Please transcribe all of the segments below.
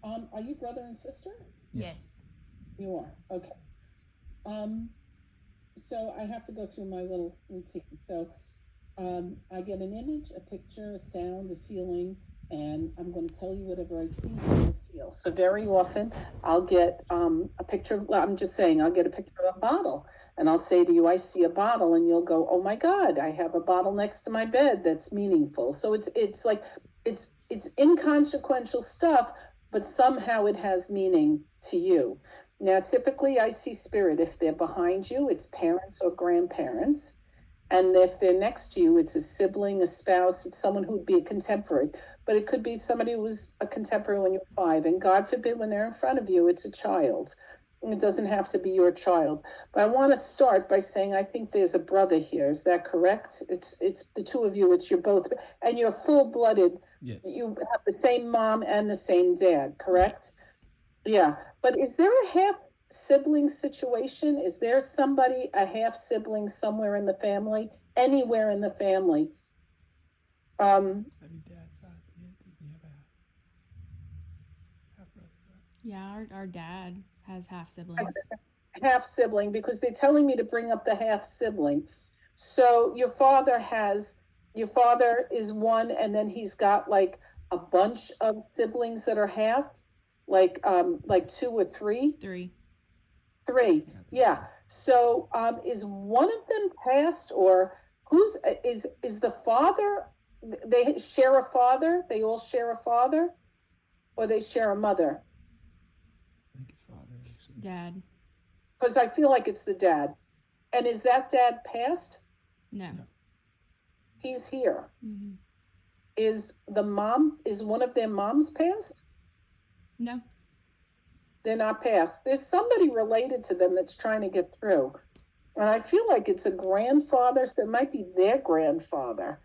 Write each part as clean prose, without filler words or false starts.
Are you brother and sister? Yes. You are. Okay. Um, so I have to go through my little routine. So I get an image, a picture, a sound, a feeling, and I'm going to tell you whatever I see, hear, or feel. So very often I'll get a picture. Well, I'm just saying, I'll get a picture of a bottle, and I'll say to you, I see a bottle, and you'll go, oh my God, I have a bottle next to my bed that's meaningful. So it's like it's inconsequential stuff, but somehow it has meaning to you. Now, typically, I see spirit. If they're behind you, it's parents or grandparents. And if they're next to you, it's a sibling, a spouse, it's someone who'd be a contemporary. But it could be somebody who was a contemporary when you're 5. And God forbid, when they're in front of you, it's a child. It doesn't have to be your child. But I want to start by saying I think there's a brother here. Is that correct? It's the two of you. It's you're both, and you're full blooded. Yes. You have the same mom and the same dad, correct? Yeah, but is there a half sibling situation? Is there somebody, a half sibling somewhere in the family, anywhere in the family? Maybe dad's side. Yeah, doesn't he have a half brother, right? Yeah, our dad has half siblings. Half sibling, because they're telling me to bring up the half sibling. So your father is one, and then he's got like a bunch of siblings that are half, like 2 or 3. 3. 3. Yeah. So is one of them passed, or who's is the father? They share a father. They all share a father, or they share a mother. I think it's father actually. Dad. Because I feel like it's the dad. And is that dad passed? No. No. He's here. Mm-hmm. Is the mom? Is one of their moms passed? No. They're not passed. There's somebody related to them that's trying to get through. And I feel like it's a grandfather, so it might be their grandfather,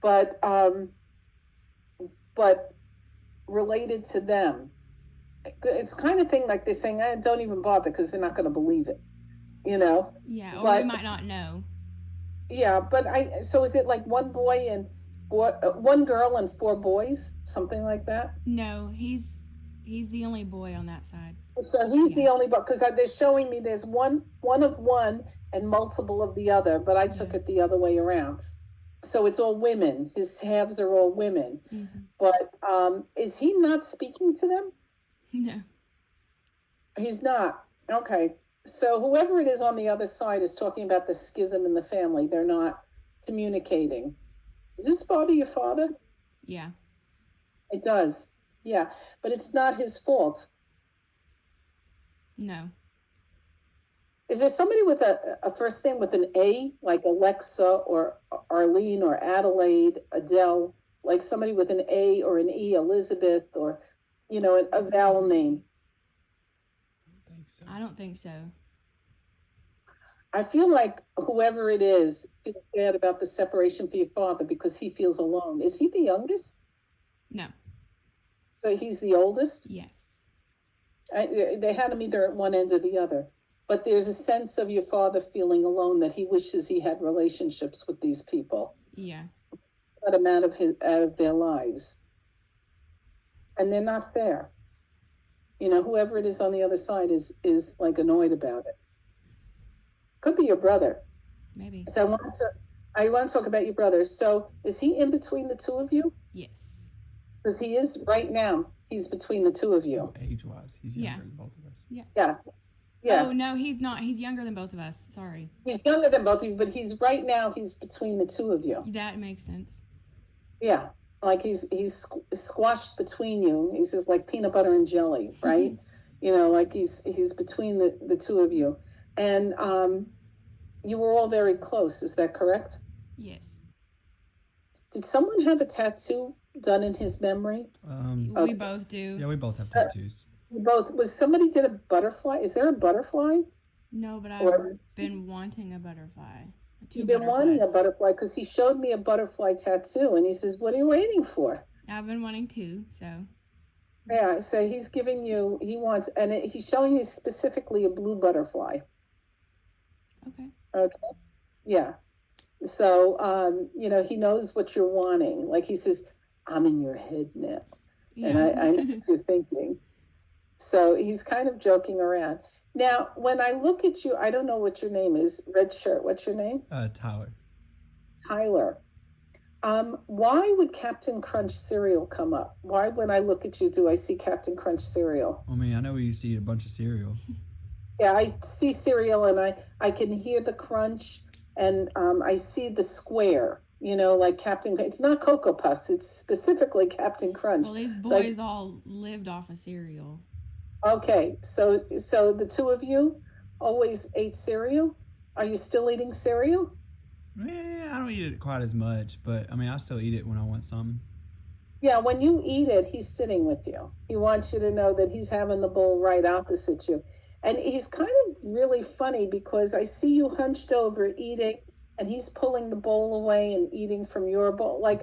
but related to them. It's kind of thing like they're saying, don't even bother because they're not going to believe it, you know. Yeah, or But we might not know. yeah, but so is it like one boy and one girl and 4 boys, something like that? No, he's the only boy on that side. So he's Yeah. the only, but because they're showing me there's one of one and multiple of the other, but I took Yeah. it the other way around. So it's all women. His halves are all women. Mm-hmm. But is he not speaking to them? No. He's not. Okay. So whoever it is on the other side is talking about the schism in the family. They're not communicating. Does this bother your father? Yeah. It does. Yeah. But it's not his fault. No. Is there somebody with a first name with an A, like Alexa or Arlene or Adelaide, Adele, like somebody with an A or an E, Elizabeth, or, a vowel name? I don't think so. I don't think so. I feel like whoever it is feels bad about the separation for your father because he feels alone. Is he the youngest? No. So he's the oldest? Yes. They had him either at one end or the other. But there's a sense of your father feeling alone, that he wishes he had relationships with these people. Yeah. Cut him out of their lives. And they're not there. Whoever it is on the other side is like annoyed about it. Could be your brother. Maybe. So I want to talk about your brother. So is he in between the two of you? Yes. Because he is right now. He's between the two of you. Oh, age-wise, he's younger than both of us. Yeah. Yeah. Yeah. Oh no, he's not. He's younger than both of us. Sorry. He's younger than both of you, but he's between the two of you. That makes sense. Yeah. Like he's squashed between you. He's just like peanut butter and jelly, right? Like he's between the two of you. And you were all very close, is that correct? Yes. Did someone have a tattoo done in his memory? We both do. Yeah, we both have tattoos. Somebody did a butterfly? Is there a butterfly? No, but I've been wanting a butterfly. You've been wanting a butterfly because he showed me a butterfly tattoo and he says, what are you waiting for? I've been wanting to, so. Yeah, so he's giving you, he's showing you specifically a blue butterfly. Okay. Okay. Yeah. So, he knows what you're wanting. Like he says, I'm in your head now. Yeah. And I know what you're thinking. So he's kind of joking around. Now, when I look at you, I don't know what your name is. Red shirt. What's your name? Tyler. Tyler. Why would Captain Crunch cereal come up? Why, when I look at you, do I see Captain Crunch cereal? I mean, I know we used to eat a bunch of cereal. Yeah, I see cereal and I can hear the crunch and I see the square, like Captain, it's not Cocoa Puffs, it's specifically Captain Crunch. Well, these boys all lived off of cereal. Okay, so the two of you always ate cereal? Are you still eating cereal? Yeah, I don't eat it quite as much, but I mean, I still eat it when I want some. Yeah, when you eat it, he's sitting with you. He wants you to know that he's having the bowl right opposite you. And he's kind of really funny because I see you hunched over eating and he's pulling the bowl away and eating from your bowl. Like,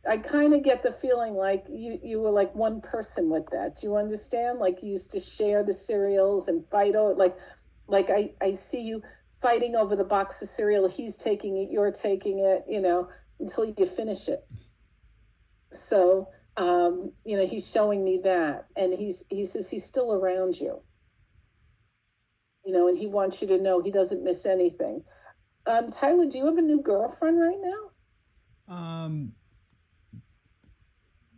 I kind of get the feeling like you were like one person with that. Do you understand? Like, you used to share the cereals and fight over, like I see you fighting over the box of cereal. He's taking it, you're taking it, until you finish it. So, he's showing me that, and he says he's still around you, and he wants you to know he doesn't miss anything. Tyler, do you have a new girlfriend right now?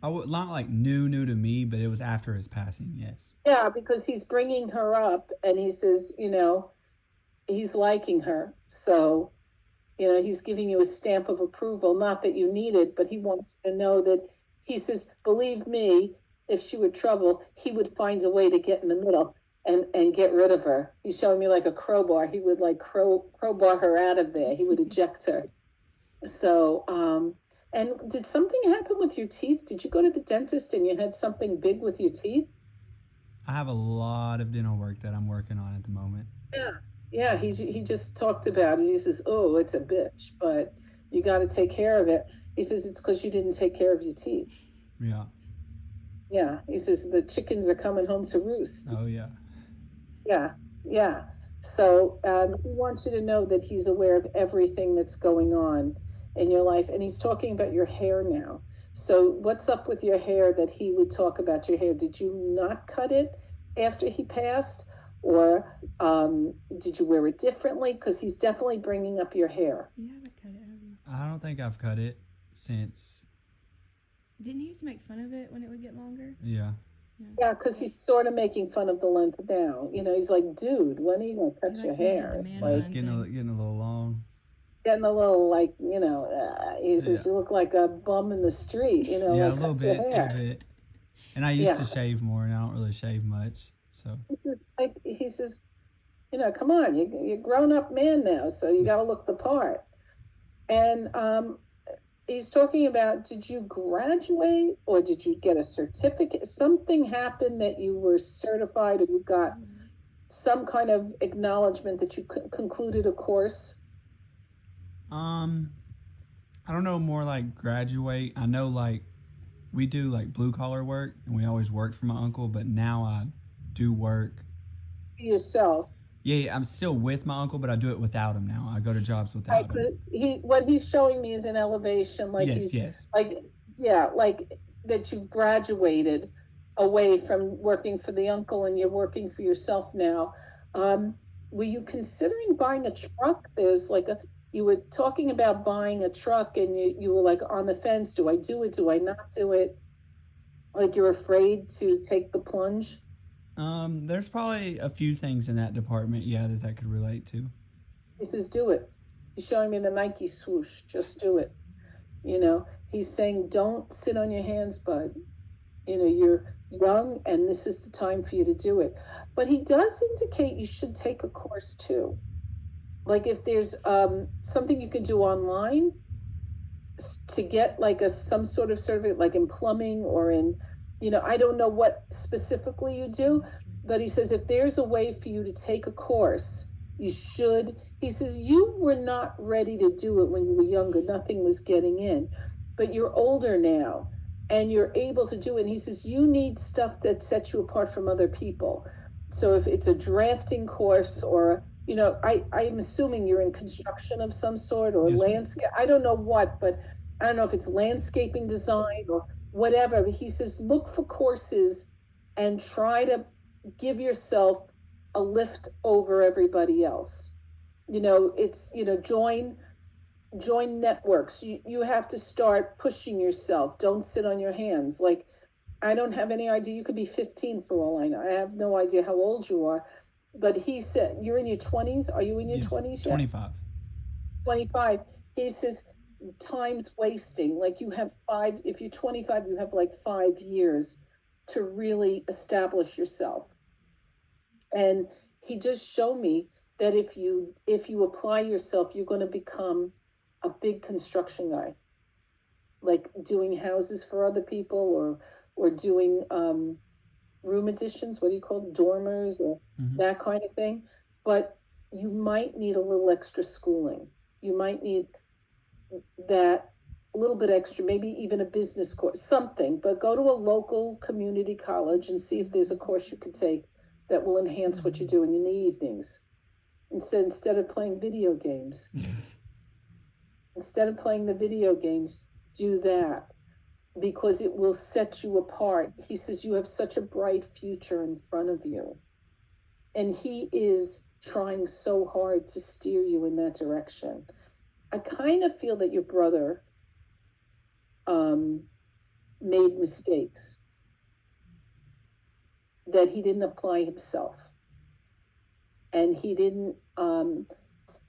I would not like new to me, but it was after his passing. Yes. Yeah, because he's bringing her up, and he says, he's liking her, so he's giving you a stamp of approval. Not that you need it, but he wants you to know that he says, believe me, if she were trouble, he would find a way to get in the middle and get rid of her. He's showing me like a crowbar. He would like crowbar her out of there. He would eject her. So, and did something happen with your teeth? Did you go to the dentist and you had something big with your teeth? I have a lot of dental work that I'm working on at the moment. Yeah, he just talked about it. He says, oh, it's a bitch, but you got to take care of it. He says, it's because you didn't take care of your teeth. Yeah. Yeah, he says, the chickens are coming home to roost. Oh, yeah. Yeah. So he wants you to know that he's aware of everything that's going on in your life. And he's talking about your hair now. So what's up with your hair that he would talk about your hair? Did you not cut it after he passed? Or did you wear it differently? Because he's definitely bringing up your hair. You haven't cut it, have you? I don't think I've cut it since. Didn't he used to make fun of it when it would get longer? Yeah. Yeah, because he's sort of making fun of the length now. He's like, dude, when are you going to cut your hair? It's like it's getting a little long. Getting a little like, he says, you look like a bum in the street, Yeah, like, a little bit. And I used to shave more, and I don't really shave much. So he says, come on, you're a grown-up man now, so you got to look the part. And he's talking about, did you graduate or did you get a certificate? Something happened that you were certified or you got some kind of acknowledgement that you concluded a course? I don't know, more like graduate. I know like we do like blue collar work, and we always worked for my uncle, but now I do work for yourself. Yeah, I'm still with my uncle, but I do it without him now. I go to jobs without him. What he's showing me is an elevation, like yes. like that you've graduated away from working for the uncle and you're working for yourself now. Were you considering buying a truck? You were talking about buying a truck and you were like on the fence. Do I do it? Do I not do it? Like you're afraid to take the plunge? There's probably a few things in that department, that I could relate to. He says, do it. He's showing me the Nike swoosh. Just do it. He's saying, don't sit on your hands, bud. You're young and this is the time for you to do it. But he does indicate you should take a course too. Like if there's something you can do online to get like some sort of certificate, like in plumbing or in, I don't know what specifically you do, but he says if there's a way for you to take a course, you should. He says you were not ready to do it when you were younger. Nothing was getting in, but you're older now and you're able to do it. And he says you need stuff that sets you apart from other people. So if it's a drafting course or, I'm assuming you're in construction of some sort or landscape. I don't know what, but I don't know if it's landscaping design or whatever. But he says, look for courses and try to give yourself a lift over everybody else. It's, join networks. You have to start pushing yourself. Don't sit on your hands. Like, I don't have any idea. You could be 15 for all I know. I have no idea how old you are. But he said, you're in your 20s. Are you in your Yes, 20s yet? 25. 25. He says, time's wasting. Like, if you're 25, you have like 5 years to really establish yourself. And he just showed me that if you apply yourself, you're going to become a big construction guy, like doing houses for other people, or doing room additions. What do you call them? Dormers, or that kind of thing. But you might need a little extra schooling. You might need that a little bit extra, maybe even a business course, something. But go to a local community college and see if there's a course you could take that will enhance what you're doing in the evenings. Instead of playing video games. Instead of playing the video games, do that, because it will set you apart. He says you have such a bright future in front of you. And he is trying so hard to steer you in that direction. I kind of feel that your brother made mistakes, that he didn't apply himself, and he didn't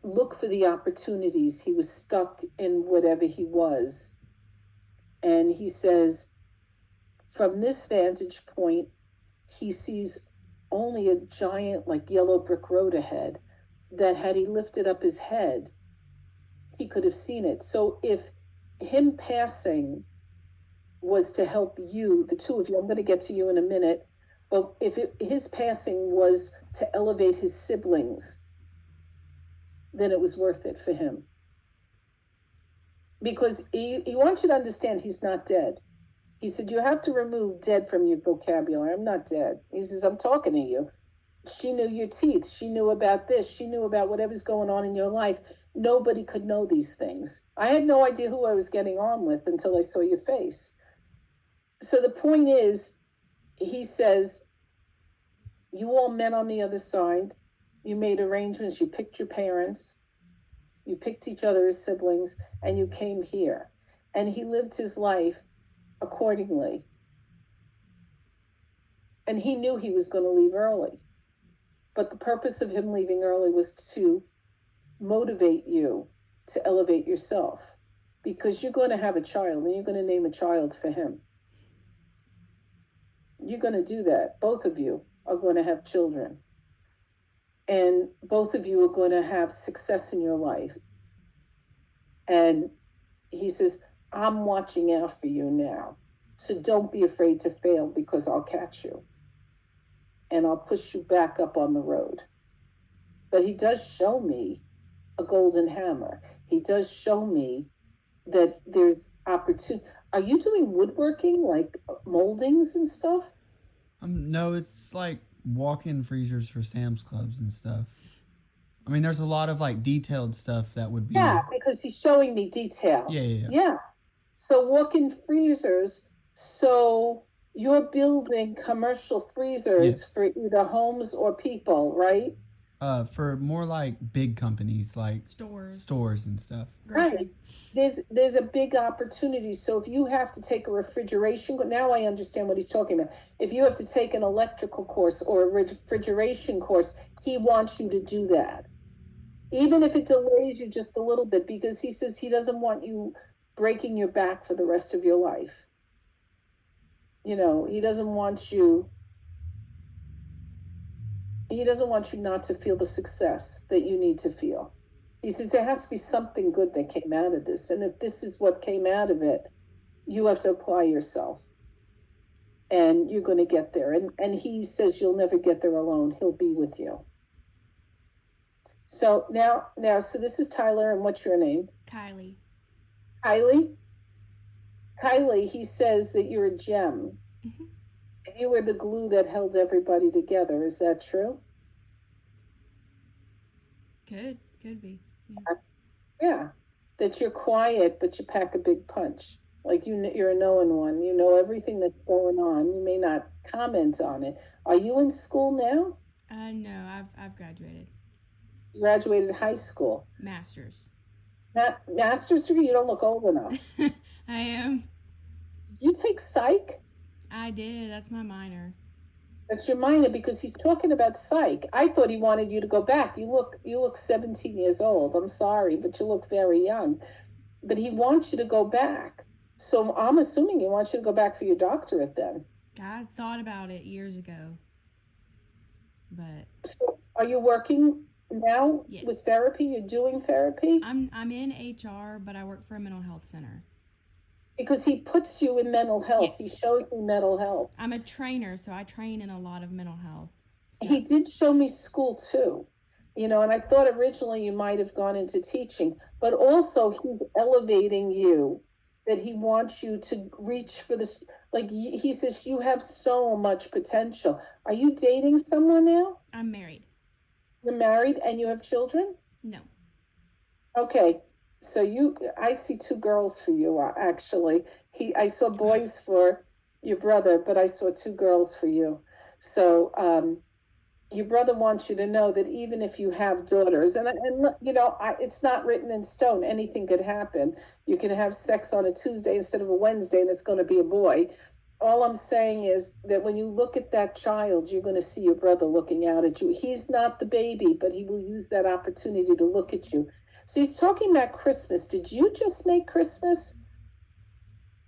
look for the opportunities. He was stuck in whatever he was. And he says, from this vantage point, he sees only a giant, like, yellow brick road ahead, that had he lifted up his head, he could have seen it. So if him passing was to help you, the two of you, I'm going to get to you in a minute, but if his passing was to elevate his siblings, then it was worth it for him. Because he wants you to understand he's not dead. He said, you have to remove dead from your vocabulary. I'm not dead. He says, I'm talking to you. She knew your teeth. She knew about this. She knew about whatever's going on in your life. Nobody could know these things. I had no idea who I was getting on with until I saw your face. So the point is, he says, you all met on the other side. You made arrangements. You picked your parents. You picked each other as siblings, and you came here. And he lived his life accordingly. And he knew he was going to leave early. But the purpose of him leaving early was to motivate you to elevate yourself. Because you're going to have a child, and you're going to name a child for him. You're going to do that. Both of you are going to have children. And both of you are going to have success in your life. And he says, I'm watching out for you now. So don't be afraid to fail, because I'll catch you. And I'll push you back up on the road. But he does show me a golden hammer. He does show me that there's opportunity. Are you doing woodworking, like moldings and stuff? No, it's like walk-in freezers for Sam's Clubs and stuff. I mean, there's a lot of like detailed stuff that would be. Yeah, because he's showing me detail. Yeah. So walk-in freezers. So you're building commercial freezers for either homes or people, right? For more like big companies, like stores and stuff. Right. There's a big opportunity. So if you have to take a refrigeration, now I understand what he's talking about. If you have to take an electrical course or a refrigeration course, he wants you to do that. Even if it delays you just a little bit, because he says he doesn't want you breaking your back for the rest of your life. He doesn't want you not to feel the success that you need to feel. He says there has to be something good that came out of this. And if this is what came out of it, you have to apply yourself. And you're going to get there. And he says you'll never get there alone. He'll be with you. So now, so this is Tyler, and what's your name? Kylee. Kylee, he says that you're a gem. Mm-hmm. And you were the glue that held everybody together. Is that true? Could be. Yeah. That you're quiet, but you pack a big punch. Like you're a knowing one. You know everything that's going on. You may not comment on it. Are you in school now? No, I've graduated. You graduated high school. Masters. Master's degree? You don't look old enough. I am. Did you take psych? I did. That's my minor. That's your minor because he's talking about psych. I thought he wanted you to go back. You look 17 years old. I'm sorry, but you look very young. But he wants you to go back. So I'm assuming he wants you to go back for your doctorate then. I thought about it years ago, but So are you working now yes, with therapy? You're doing therapy? I'm in HR, but I work for a mental health center. Because he puts you in mental health. Yes. He shows me mental health. I'm a trainer, so I train in a lot of mental health stuff. He did show me school too, and I thought originally you might have gone into teaching, but also he's elevating you, that he wants you to reach for this. Like he says, you have so much potential. Are you dating someone now? I'm married. You're married and you have children? No. Okay. So I see two girls for you, actually. I saw boys for your brother, but I saw two girls for you. So, your brother wants you to know that even if you have daughters, and it's not written in stone. Anything could happen. You can have sex on a Tuesday instead of a Wednesday, and it's going to be a boy. All I'm saying is that when you look at that child, you're going to see your brother looking out at you. He's not the baby, but he will use that opportunity to look at you. So he's talking about Christmas. Did you just make Christmas?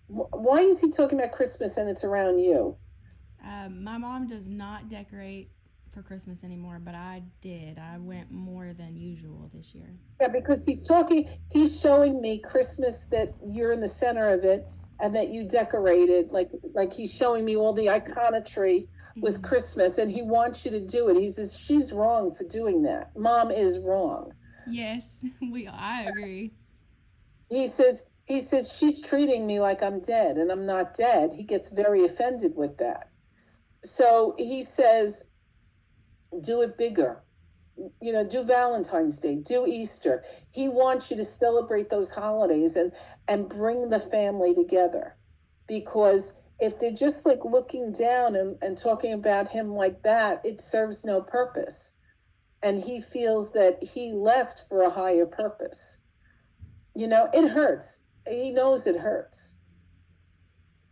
Why is he talking about Christmas and it's around you? My mom does not decorate for Christmas anymore, but I did. I went more than usual this year. Yeah, because he's showing me Christmas, that you're in the center of it and that you decorated, like he's showing me all the iconography with Christmas, and he wants you to do it. He says she's wrong for doing that. Mom is wrong. Yes, I agree. He says she's treating me like I'm dead, and I'm not dead. He gets very offended with that. So he says, do it bigger. Do Valentine's Day, do Easter. He wants you to celebrate those holidays and bring the family together. Because if they're just like looking down and talking about him like that, it serves no purpose. And he feels that he left for a higher purpose. It hurts. He knows it hurts.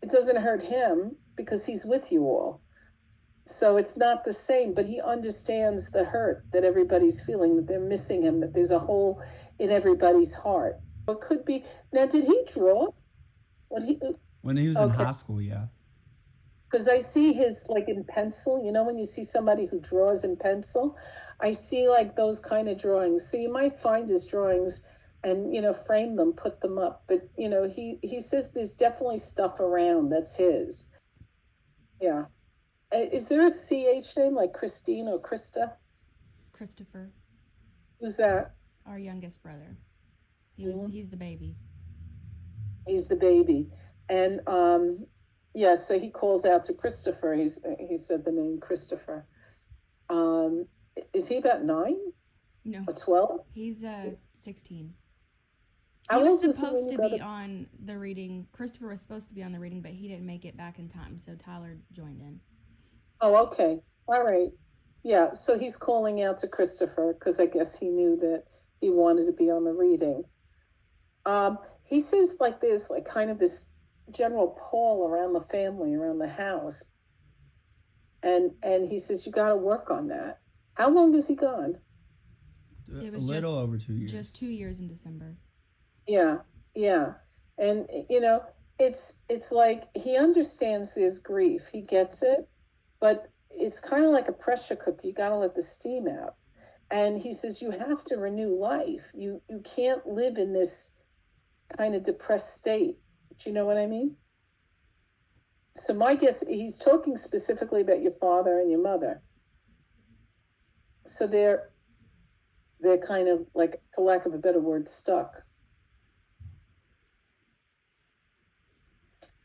It doesn't hurt him because he's with you all. So it's not the same, but he understands the hurt that everybody's feeling, that they're missing him, that there's a hole in everybody's heart. It could be. Now, did he draw? When he was in high school, yeah. Because I see his, like, in pencil. When you see somebody who draws in pencil, I see like those kind of drawings. So you might find his drawings and frame them, put them up. But he says there's definitely stuff around that's his. Yeah. Is there a CH name like Christine or Krista? Christopher. Who's that? Our youngest brother. He's the baby. He's the baby. And so he calls out to Christopher. He said the name Christopher. Is he about 9? No. Or 12? He's 16. How he was old was supposed to be on the reading. Christopher was supposed to be on the reading, but he didn't make it back in time, so Tyler joined in. Oh, okay. All right. Yeah, so he's calling out to Christopher because I guess he knew that he wanted to be on the reading. He says like there's like kind of this general pull around the family, around the house. And he says you got to work on that. How long is he gone? It was a little over 2 years. Just 2 years in December. Yeah. And it's like he understands there's grief. He gets it, but it's kind of like a pressure cooker. You got to let the steam out. And he says you have to renew life. You can't live in this kind of depressed state. Do you know what I mean? So my guess, he's talking specifically about your father and your mother. So they're kind of like, for lack of a better word, stuck.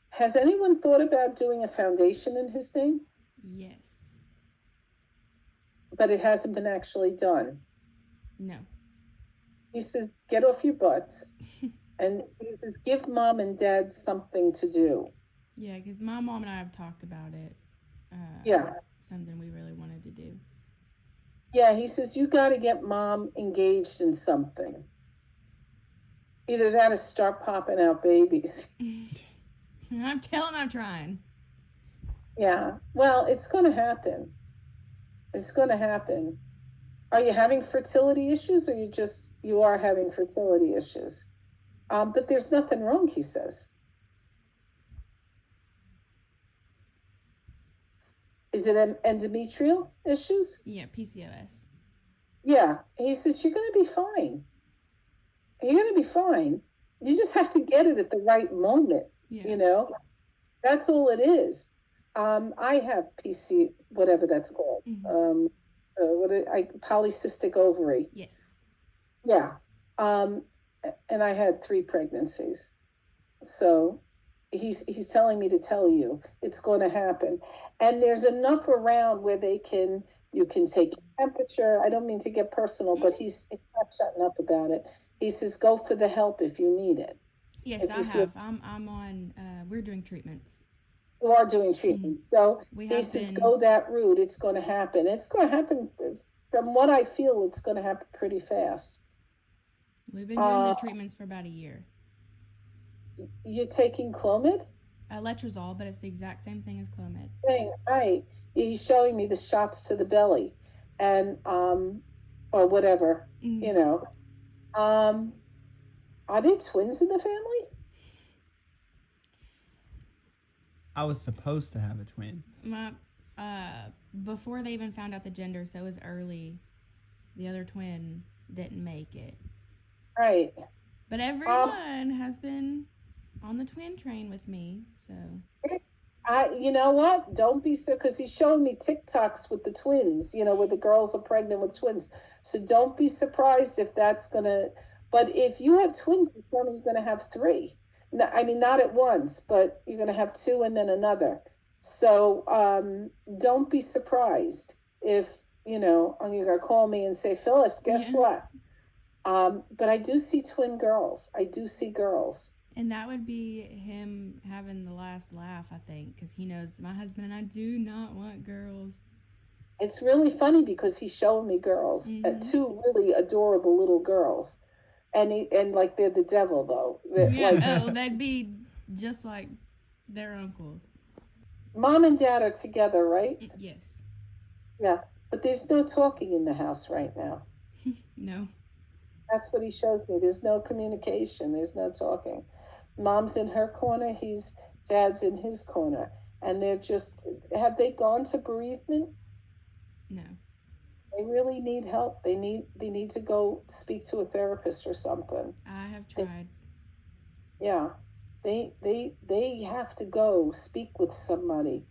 Has anyone thought about doing a foundation in his name? Yes. But it hasn't been actually done. No. He says, get off your butts And he says, give mom and dad something to do. Yeah, because my mom and I have talked about it. Yeah. Something we really wanted to do. Yeah, he says, you got to get mom engaged in something. Either that or start popping out babies. I'm telling I'm trying. Yeah. Well, it's going to happen. It's going to happen. Are you having fertility issues, or you are having fertility issues? But there's nothing wrong, he says. Is it endometrial issues? Yeah, PCOS. Yeah. He says, you're going to be fine. You're going to be fine. You just have to get it at the right moment. Yeah. That's all it is. I have PC, whatever that's called. Mm-hmm. Polycystic ovary. Yes. Yeah. And I had 3 pregnancies. So he's telling me to tell you it's going to happen. And there's enough around where you can take temperature. I don't mean to get personal, but he's not shutting up about it. He says, go for the help if you need it. Yes, I have. I'm on. We're doing treatments. You are doing treatment. Mm-hmm. So he says, go that route. It's going to happen. It's going to happen. From what I feel, it's going to happen pretty fast. We've been doing the treatments for about a year. You're taking Clomid? Letrozole, but it's the exact same thing as Clomid. Right. He's showing me the shots to the belly, and or whatever, Mm-hmm. Are there twins in the family? I was supposed to have a twin. Before they even found out the gender, so it was early. The other twin didn't make it. Right. But everyone has been on the twin train with me, so. You know what? Don't be so, because he's showing me TikToks with the twins, where the girls are pregnant with twins. So don't be surprised if that's gonna. But if you have twins, you're going to have 3. No, I mean, not at once, but you're going to have 2 and then another. So don't be surprised if you're going to call me and say, Phyllis, guess what? But I do see twin girls. I do see girls. And that would be him having the last laugh, I think, because he knows my husband and I do not want girls. It's really funny because he's showing me girls, 2 really adorable little girls, and like they're the devil though. Yeah, they'd be just like their uncle. Mom and dad are together, right? Yes. Yeah, but there's no talking in the house right now. No. That's what he shows me. There's no communication. There's no talking. Mom's in her corner. Dad's in his corner. And have they gone to bereavement? No. They really need help. They need to go speak to a therapist or something. I have tried. They have to go speak with somebody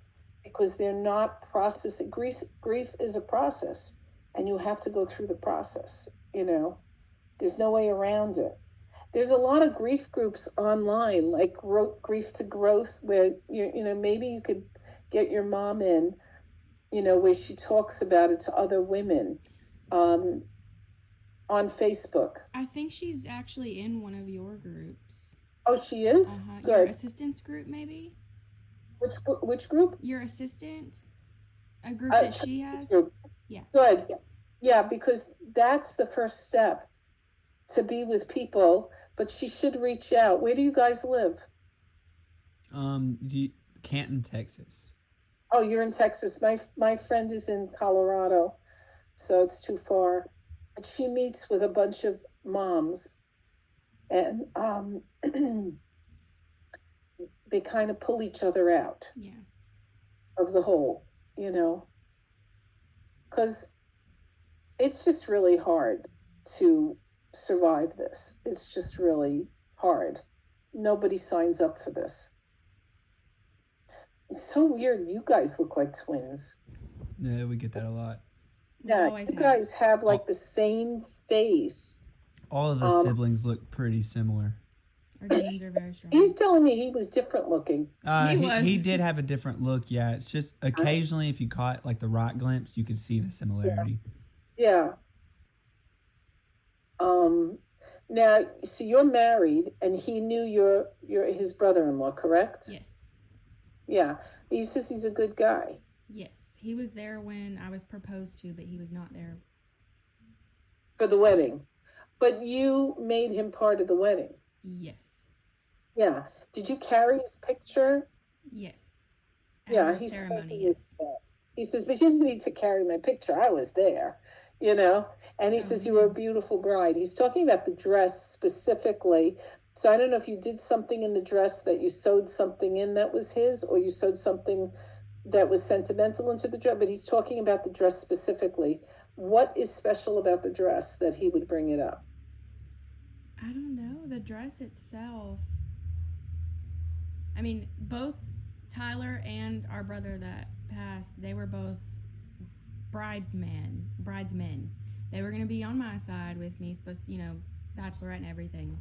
because they're not processing. Grief is a process, and you have to go through the process. There's no way around it. There's a lot of grief groups online, like Grief to Growth, where maybe you could get your mom in, where she talks about it to other women on Facebook. I think she's actually in one of your groups. Oh, she is? Uh-huh. Good. Your assistance group, maybe? Which group? Your assistant? A group that she has? Group. Yeah. Good. Yeah, because that's the first step, to be with people, but she should reach out. Where do you guys live? Canton, Texas. Oh, you're in Texas. My friend is in Colorado, so it's too far. But she meets with a bunch of moms, and they kind of pull each other out of the hole, because it's just really hard to survive this. It's just really hard. Nobody signs up for this. It's so weird. You guys look like twins. Yeah, we get that a lot. Yeah, you guys have like the same face. All of the siblings look pretty similar. Our genes are very strong. He's telling me he was different looking. He did have a different look, yeah. It's just occasionally if you caught like the right glimpse, you could see the similarity. Yeah. Now, so you're married, and he knew you're his brother-in-law, correct? Yes. Yeah. He says he's a good guy. Yes. He was there when I was proposed to, but he was not there. For the wedding. But you made him part of the wedding. Yes. Yeah. Did you carry his picture? Yes. At Yeah, the he said ceremony, he yes. was there. He says, but you didn't need to carry my picture. I was there, you know? And he Oh, says, you yeah. were a beautiful bride. He's talking about the dress specifically. So I don't know if you did something in the dress, that you sewed something in that was his, or you sewed something that was sentimental into the dress, but he's talking about the dress specifically. What is special about the dress that he would bring it up? I don't know. The dress itself. I mean, both Tyler and our brother that passed, they were both bridesmen. They were going to be on my side with me, supposed to, bachelorette and everything.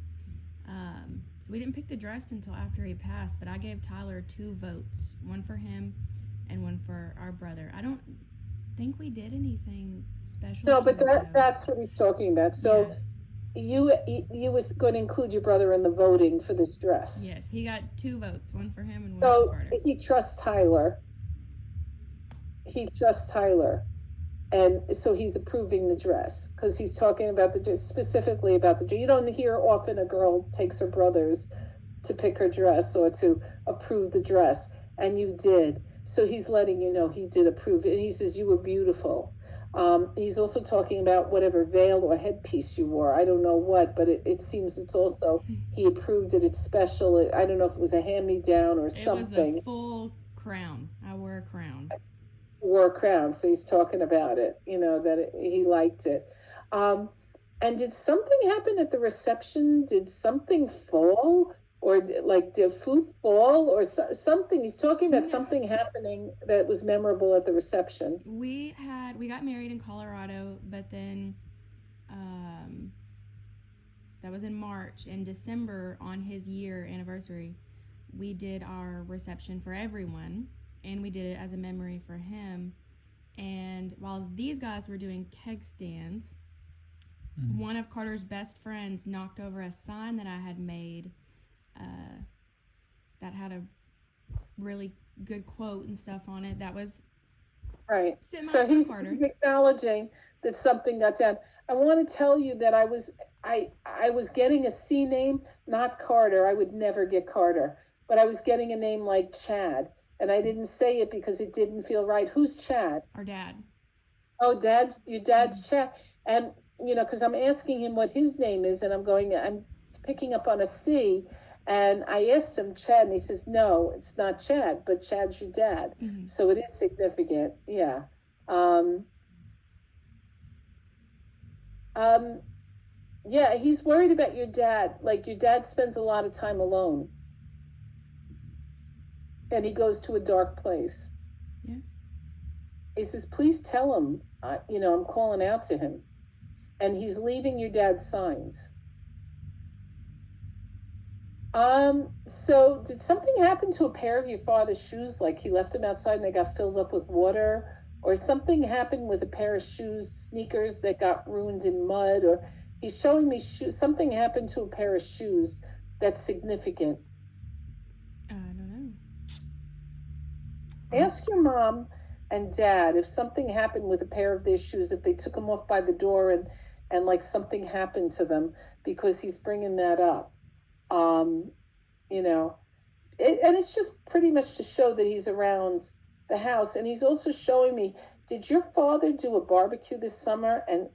So we didn't pick the dress until after he passed, but I gave Tyler 2 votes, one for him and one for our brother. I don't think we did anything special. No, to but it, though. that's what he's talking about. So you was going to include your brother in the voting for this dress. Yes, he got 2 votes, one for him and one So for Carter. he trusts Tyler. And so he's approving the dress because he's talking about the dress, specifically about the dress. You don't hear often a girl takes her brothers to pick her dress or to approve the dress, and you did. So he's letting you know he did approve it, and he says you were beautiful. He's also talking about whatever veil or headpiece you wore. I don't know what, but it seems it's also, he approved it. It's special. I don't know if it was a hand-me-down or something. It was a full crown. I wore a crown. Wore a crown, so he's talking about it, that he liked it. And did something happen at the reception? Did something fall? Or like did food fall or something? He's talking about something happening that was memorable at the reception. We got married in Colorado, but then that was in March. In December, on his year anniversary, we did our reception for everyone, and we did it as a memory for him. And while these guys were doing keg stands, one of Carter's best friends knocked over a sign that I had made that had a really good quote and stuff on it. That was right. So he's acknowledging that something got done. I want to tell you that I was getting a C name, not Carter. I would never get Carter, but I was getting a name like Chad, and I didn't say it because it didn't feel right. Who's Chad? Our dad. Oh, your dad's Chad. And because I'm asking him what his name is, and I'm picking up on a C, and I asked him Chad, and he says, no, it's not Chad, but Chad's your dad. Mm-hmm. So it is significant. Yeah. Yeah, he's worried about your dad. Like, your dad spends a lot of time alone. And he goes to a dark place. Yeah. He says, please tell him, I'm calling out to him. And he's leaving your dad signs. So did something happen to a pair of your father's shoes? Like he left them outside and they got filled up with water? Or something happened with a pair of shoes, sneakers that got ruined in mud? Or he's showing me something happened to a pair of shoes that's significant. I don't know. Ask your mom and dad if something happened with a pair of their shoes, if they took them off by the door and like something happened to them, because he's bringing that up. And it's just pretty much to show that he's around the house. And he's also showing me, did your father do a barbecue this summer and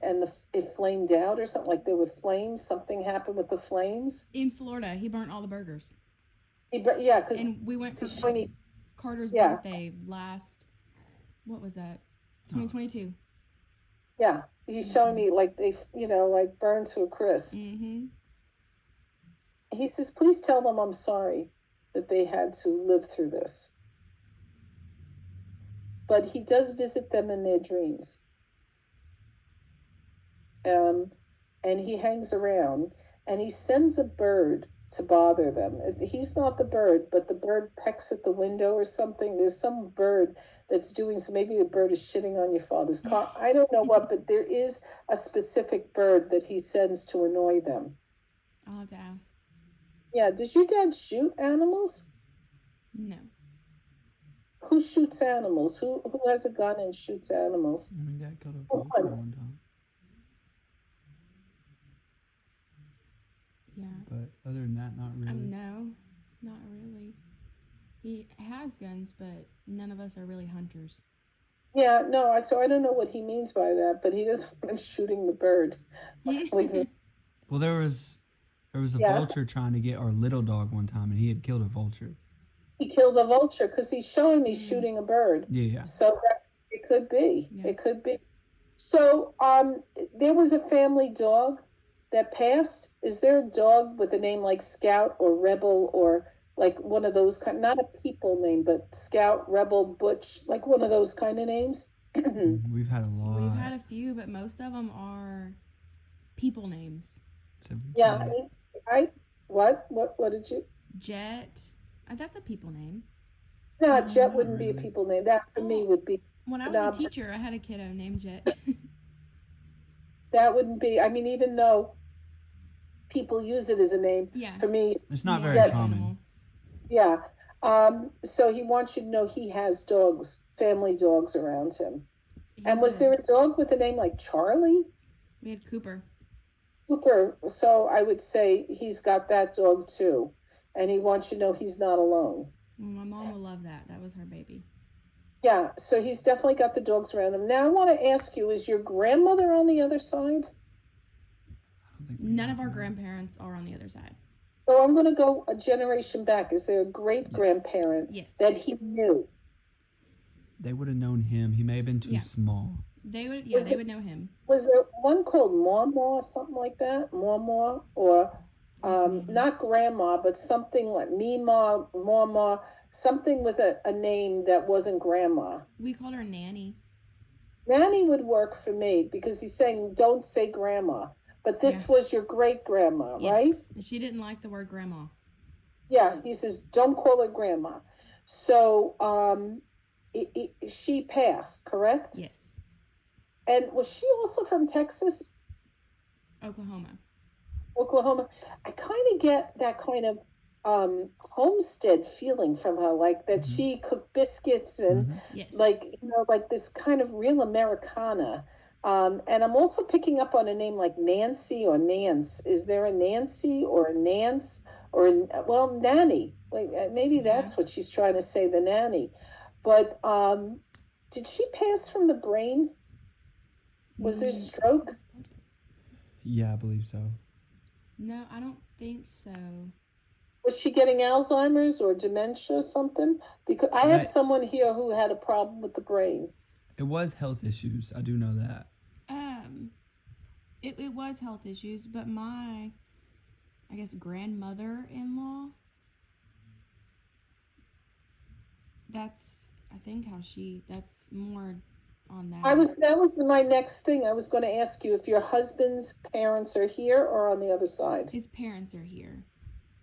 it flamed out or something? Like there were flames? Something happened with the flames? In Florida, he burnt all the burgers. Yeah, because we went for Carter's birthday what was that? 2022. Yeah, he's showing me like they, like burned to a crisp. Mm-hmm. He says, please tell them I'm sorry that they had to live through this. But he does visit them in their dreams. And he hangs around and he sends a bird to bother them. He's not the bird, but the bird pecks at the window or something. There's some bird that's doing, so maybe the bird is shitting on your father's car. I don't know what, but there is a specific bird that he sends to annoy them. I'll have to ask. Yeah, does your dad shoot animals? No. Who shoots animals? Who has a gun and shoots animals? I mean, Dad killed a Who vulture hunts? one time. Yeah. But other than that, not really. No, not really. He has guns, but none of us are really hunters. Yeah, no, so I don't know what he means by that, but he doesn't want him shooting the bird. Believe me. Well, there was a Yeah, vulture trying to get our little dog one time, and he had killed a vulture. he killed a vulture because he's showing me Mm. shooting a bird. Yeah, yeah. So it could be. Yeah. It could be. So there was a family dog that passed. Is there a dog with a name like Scout or Rebel or like one of those kind, not a people name, but Scout, Rebel, Butch, like one of those kind of names? We've had a lot. We've had a few, but most of them are people names. So, Yeah, what did you? Jet. That's a people name. No, Jet not wouldn't be a really. people name. That for me Oh. would be When I an was a object. teacher, I had a kiddo named Jet. That wouldn't be. I mean, even though people use it as a name, Yeah. for me, It's not More very of an common. animal. yeah. So he wants you to know he has dogs, family dogs around him. And was there a dog with a name like Charlie? We had Cooper. Cooper. So I would say he's got that dog too. And he wants you to know he's not alone. Well, my mom will love that. That was her baby. Yeah, so he's definitely got the dogs around him. Now I want to ask you, is your grandmother on the other side? I don't think None of our grandparents are on the other side. So I'm going to go a generation back. Is there a great grandparent Yes. that he knew? They would have known him. He may have been too Yeah. small. They would. Was Yeah, they would know him. Was there one called Mama or something like that? Mama or not grandma, but something like Mima, Mama, something with a name that wasn't grandma. We called her Nanny. Nanny would work for me because he's saying don't say grandma. But this was your great grandma, Yes. right? And she didn't like the word grandma. Yeah, he says don't call her grandma. So she passed, correct? Yes. And was she also from Texas? Oklahoma. I kind of get that kind of homestead feeling from her, like that she cooked biscuits and Yes. like like this kind of real Americana. And I'm also picking up on a name like Nancy or Nance. Is there a Nancy or a Nance or Nanny? Like maybe that's what she's trying to say, the nanny. But did she pass from the brain? Was there stroke? Yeah, I believe so. No, I don't think so. Was she getting Alzheimer's or dementia or something? Because I have someone here who had a problem with the brain. It was health issues. I do know that. It was health issues, but my, I guess, grandmother-in-law, that's, I think that's more on that. That was my next thing. I was going to ask you if your husband's parents are here or on the other side. His parents are here.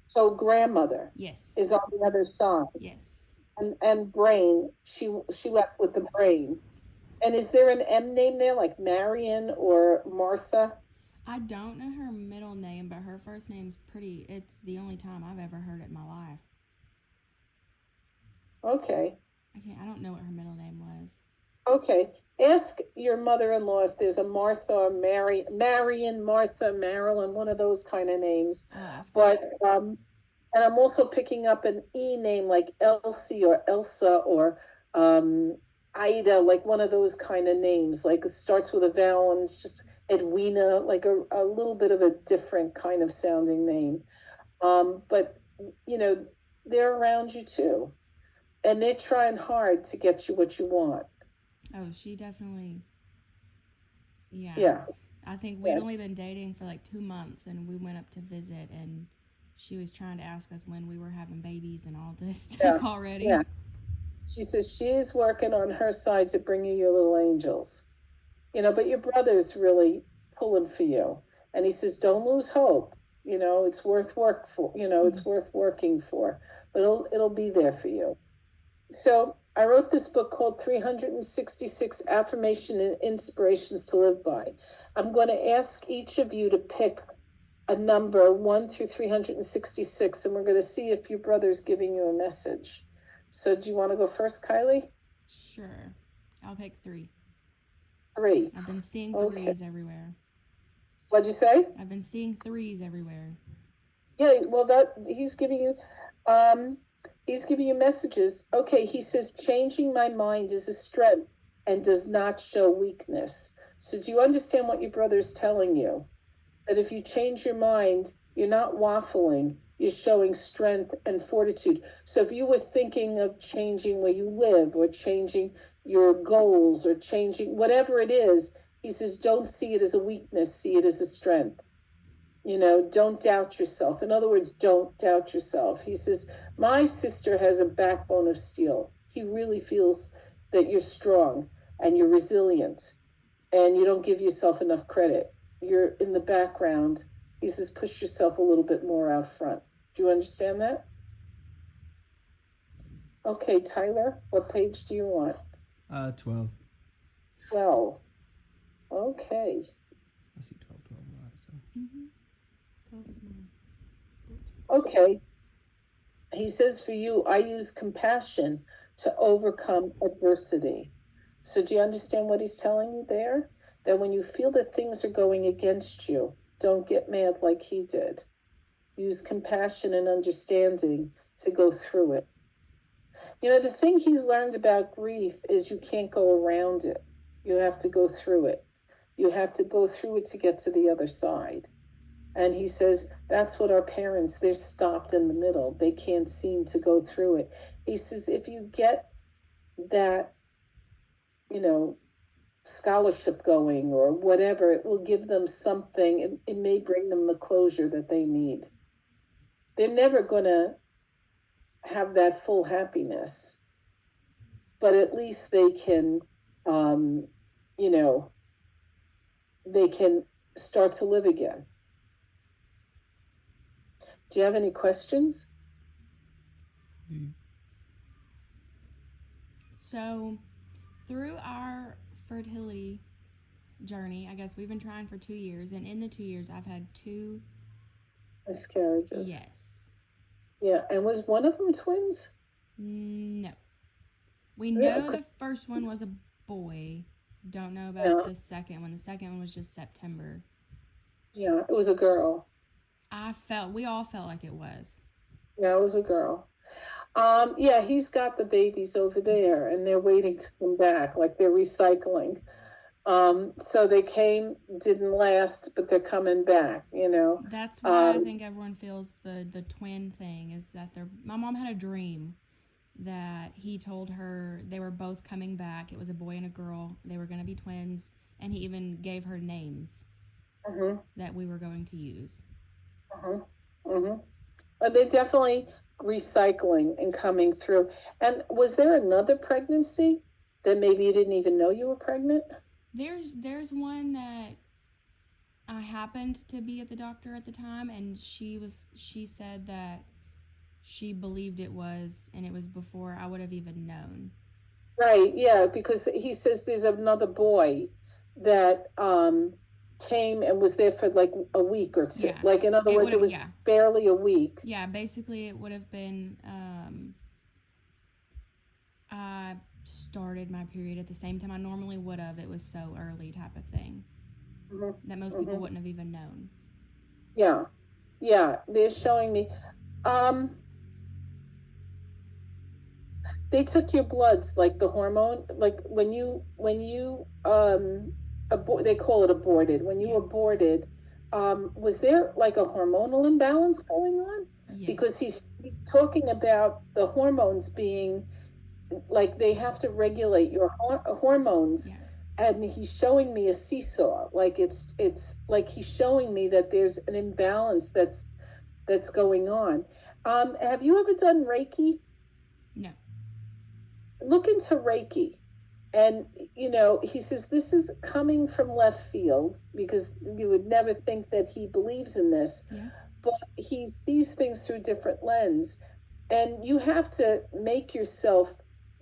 So grandmother. Yes. Is on the other side. Yes. And brain, she left with the brain. And is there an M name there, like Marion or Martha? I don't know her middle name, but her first name's it's the only time I've ever heard it in my life. Okay. I don't know what her middle name was. Okay. Ask your mother-in-law if there's a Martha or Marion, Martha, Marilyn, one of those kind of names. But and I'm also picking up an E name like Elsie or Elsa or Ida, like one of those kind of names. Like it starts with a vowel and it's just Edwina, like a little bit of a different kind of sounding name. But they're around you too. And they're trying hard to get you what you want. Oh, she definitely. Yeah. Yeah. I think we'd only been dating for like 2 months, and we went up to visit, and she was trying to ask us when we were having babies and all this stuff already. Yeah. She says she's working on her side to bring you your little angels. But your brother's really pulling for you. And he says, don't lose hope. It's worth work for, it's worth working for. But it'll be there for you. So I wrote this book called 366 Affirmation and Inspirations to Live By. I'm going to ask each of you to pick a number 1 through 366, and we're going to see if your brother's giving you a message. So do you want to go first, Kylee? Sure. I'll pick 3. 3. I've been seeing Okay. 3s everywhere. What'd you say? I've been seeing 3s everywhere. Yeah, well, he's giving you messages. Okay, he says changing my mind is a strength and does not show weakness. So do you understand what your brother's telling you? That if you change your mind, you're not waffling, you're showing strength and fortitude. So if you were thinking of changing where you live or changing your goals or changing whatever it is, he says, don't see it as a weakness, see it as a strength. Don't doubt yourself. In other words, don't doubt yourself. He says, my sister has a backbone of steel. He really feels that you're strong and you're resilient and you don't give yourself enough credit. You're in the background. He says, push yourself a little bit more out front. Do you understand that? Okay, Tyler, what page do you want? 12. 12. Okay. I see 12 a lot, so. Mm-hmm. 12 is mine. Okay. He says for you, I use compassion to overcome adversity. So do you understand what he's telling you there? That when you feel that things are going against you, don't get mad like he did. Use compassion and understanding to go through it. The thing he's learned about grief is you can't go around it. You have to go through it. You have to go through it to get to the other side. And he says, that's what our parents, they're stopped in the middle. They can't seem to go through it. He says, if you get that, scholarship going or whatever, it will give them something. It may bring them the closure that they need. They're never going to have that full happiness, but at least they can, they can start to live again. Do you have any questions? So, through our fertility journey, I guess we've been trying for 2 years, and in the 2 years, I've had 2 miscarriages. Yes. Yeah, and was one of them twins? No. We know the first one was a boy. Don't know about the second one. The second one was just September. Yeah, it was a girl. We all felt like it was. Yeah, it was a girl. Yeah, he's got the babies over there and they're waiting to come back, like they're recycling. So they came, didn't last, but they're coming back, That's why I think everyone feels the twin thing is that my mom had a dream that he told her they were both coming back. It was a boy and a girl. They were going to be twins, and he even gave her names that we were going to use. But they're definitely recycling and coming through. And was there another pregnancy that maybe you didn't even know you were pregnant? There's one that I happened to be at the doctor at the time, and she said that she believed it was, and it was before I would have even known. Right, yeah, because he says there's another boy that came and was there for like a week or two. Yeah. Like, in other words, it was barely a week. Yeah, basically it would have been, I started my period at the same time I normally would have. It was so early type of thing that most people wouldn't have even known. Yeah, they're showing me. They took your bloods, like the hormone, like when you they call it aborted. When you aborted, was there like a hormonal imbalance going on? Yes. Because he's talking about the hormones being like they have to regulate your hormones. Yeah. And he's showing me a seesaw, like it's like he's showing me that there's an imbalance that's going on. Have you ever done Reiki? No. Look into Reiki. And, he says this is coming from left field because you would never think that he believes in this. Yeah. But he sees things through different lens. And you have to make yourself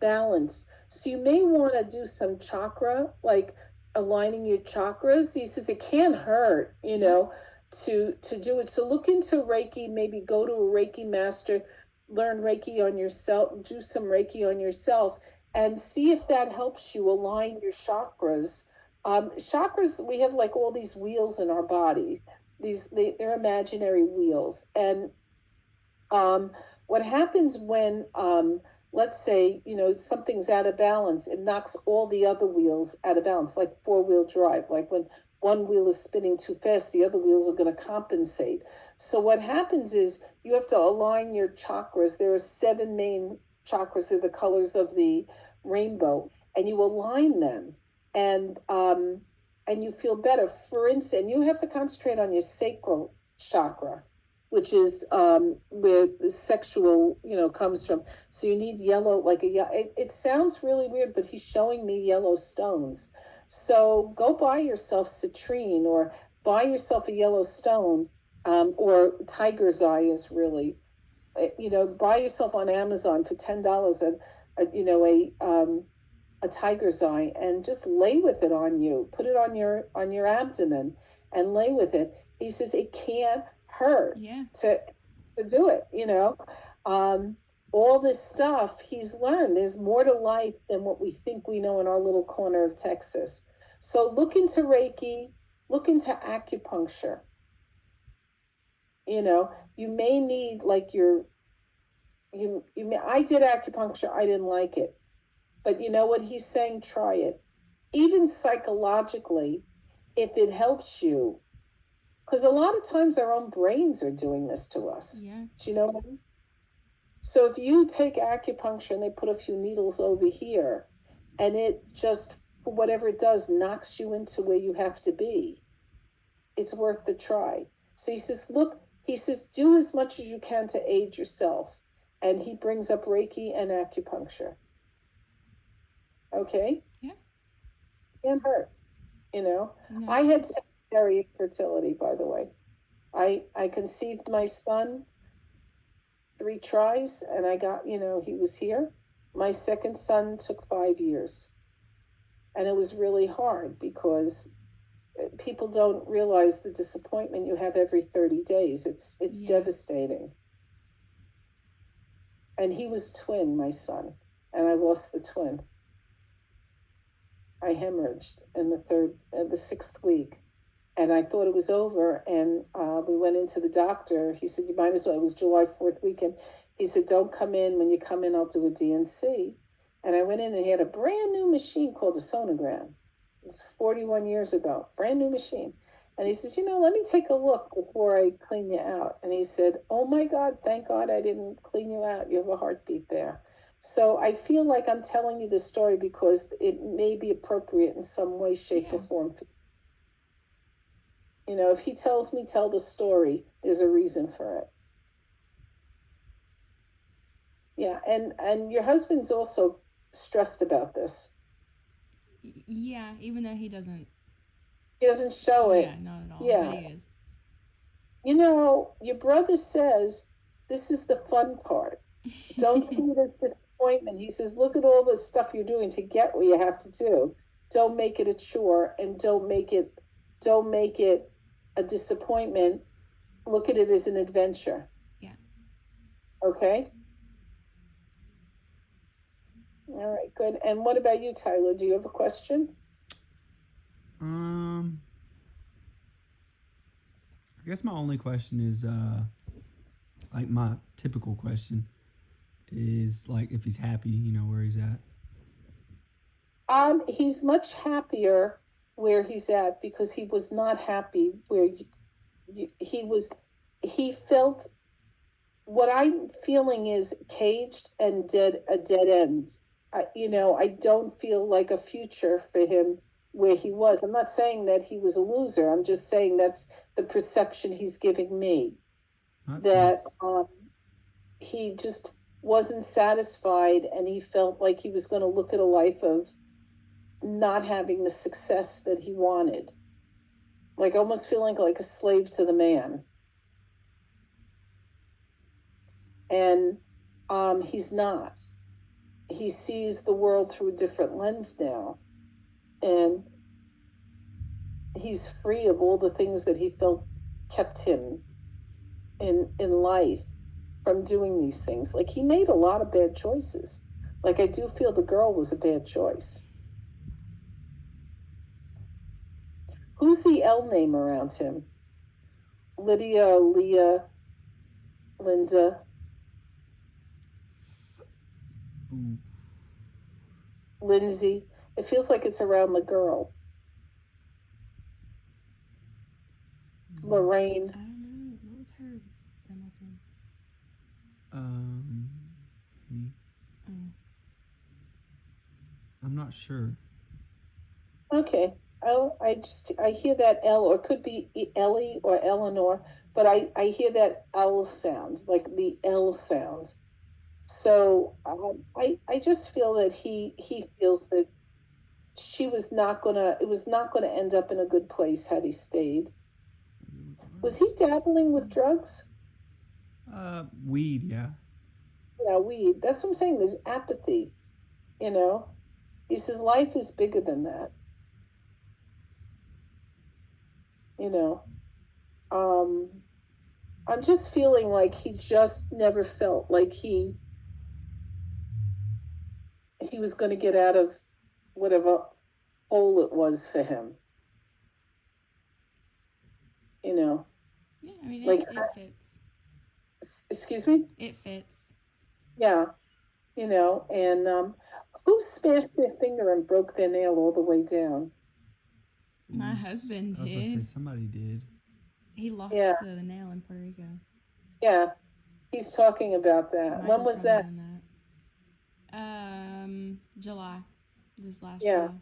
balanced. So you may want to do some chakra, like aligning your chakras. He says it can't hurt, to do it. So look into Reiki, maybe go to a Reiki master, learn Reiki on yourself, do some Reiki on yourself, and see if that helps you align your chakras. Chakras, we have like all these wheels in our body. They're imaginary wheels, and um, what happens when, let's say, something's out of balance, it knocks all the other wheels out of balance, like four-wheel drive. Like when one wheel is spinning too fast, the other wheels are going to compensate. So what happens is you have to align your chakras. There are 7 main chakras, they're the colors of the rainbow, and you align them, and you feel better. For instance, you have to concentrate on your sacral chakra, which is where the sexual, comes from. So you need yellow, like it sounds really weird, but he's showing me yellow stones. So go buy yourself citrine, or buy yourself a yellow stone, or tiger's eye is really, buy yourself on Amazon for $10 a tiger's eye, and just lay with it on you. Put it on your abdomen and lay with it. He says it can't hurt to do it. All this stuff he's learned. There's more to life than what we think we know in our little corner of Texas. So look into Reiki, look into acupuncture. You may need like I did acupuncture, I didn't like it. But you know what he's saying? Try it. Even psychologically, if it helps you. Because a lot of times our own brains are doing this to us. Yeah. Do you know what I mean? So if you take acupuncture and they put a few needles over here, and it just, for whatever it does, knocks you into where you have to be, it's worth the try. So he says, do as much as you can to aid yourself. And he brings up Reiki and acupuncture. Okay? Yeah. Can't hurt, No. I had secondary infertility, by the way. I conceived my son 3 tries, and I got, he was here. My second son took 5 years. And it was really hard because people don't realize the disappointment you have every 30 days. It's devastating. And he was twin, my son, and I lost the twin. I hemorrhaged in the 6th week, and I thought it was over. And we went into the doctor. He said, "You might as well." It was July 4th weekend. He said, "Don't come in. When you come in, I'll do a DNC." And I went in, and he had a brand new machine called a sonogram. It was 41 years ago, brand new machine. And he says, "Let me take a look before I clean you out." And he said, "Oh my God, thank God I didn't clean you out. You have a heartbeat there." So I feel like I'm telling you this story because it may be appropriate in some way, shape, or form. If he tells me tell the story, there's a reason for it. Yeah, and your husband's also stressed about this. Yeah, even though he doesn't. He doesn't show it. Yeah, not at all. Yeah. But he is. Your brother says this is the fun part. Don't see it as disappointment. He says, look at all the stuff you're doing to get what you have to do. Don't make it a chore, and don't make it a disappointment. Look at it as an adventure. Yeah. Okay? All right, good. And what about you, Tyler? Do you have a question? I guess my only question is, like my typical question is like if he's happy, where he's at. He's much happier where he's at because he was not happy where he was. He felt what I'm feeling is caged and a dead end. I don't feel like a future for him where he was. I'm not saying that he was a loser. I'm just saying that's the perception he's giving me. That he just wasn't satisfied, and he felt like he was going to look at a life of not having the success that he wanted. Like almost feeling like a slave to the man. And he's not. He sees the world through a different lens now. And he's free of all the things that he felt kept him in life from doing these things. Like, he made a lot of bad choices. Like, I do feel the girl was a bad choice. Who's the L name around him? Lydia, Leah, Linda, Ooh. Lindsay. It feels like it's around the girl. Lorraine. I don't know. What was her grandma's name? Me. Oh. I'm not sure. Okay. Oh, I hear that L, or it could be Ellie or Eleanor, but I hear that L sound, like the L sound. So I just feel that he feels that it was not gonna end up in a good place had he stayed. Was he dabbling with drugs? Weed, yeah. Yeah, weed. That's what I'm saying. There's apathy, you know? He says life is bigger than that, you know. I'm just feeling like he just never felt like he was going to get out of whatever hole it was for him, you know. Yeah, I mean, Like, it fits. excuse me? It fits. Yeah, you know. And who smashed their finger and broke their nail all the way down? My husband I was going to say did. somebody did. He lost Yeah, the nail in Puerto Rico. yeah. He's talking about that. When Michael's was probably that? done that. July. This last Yeah. July.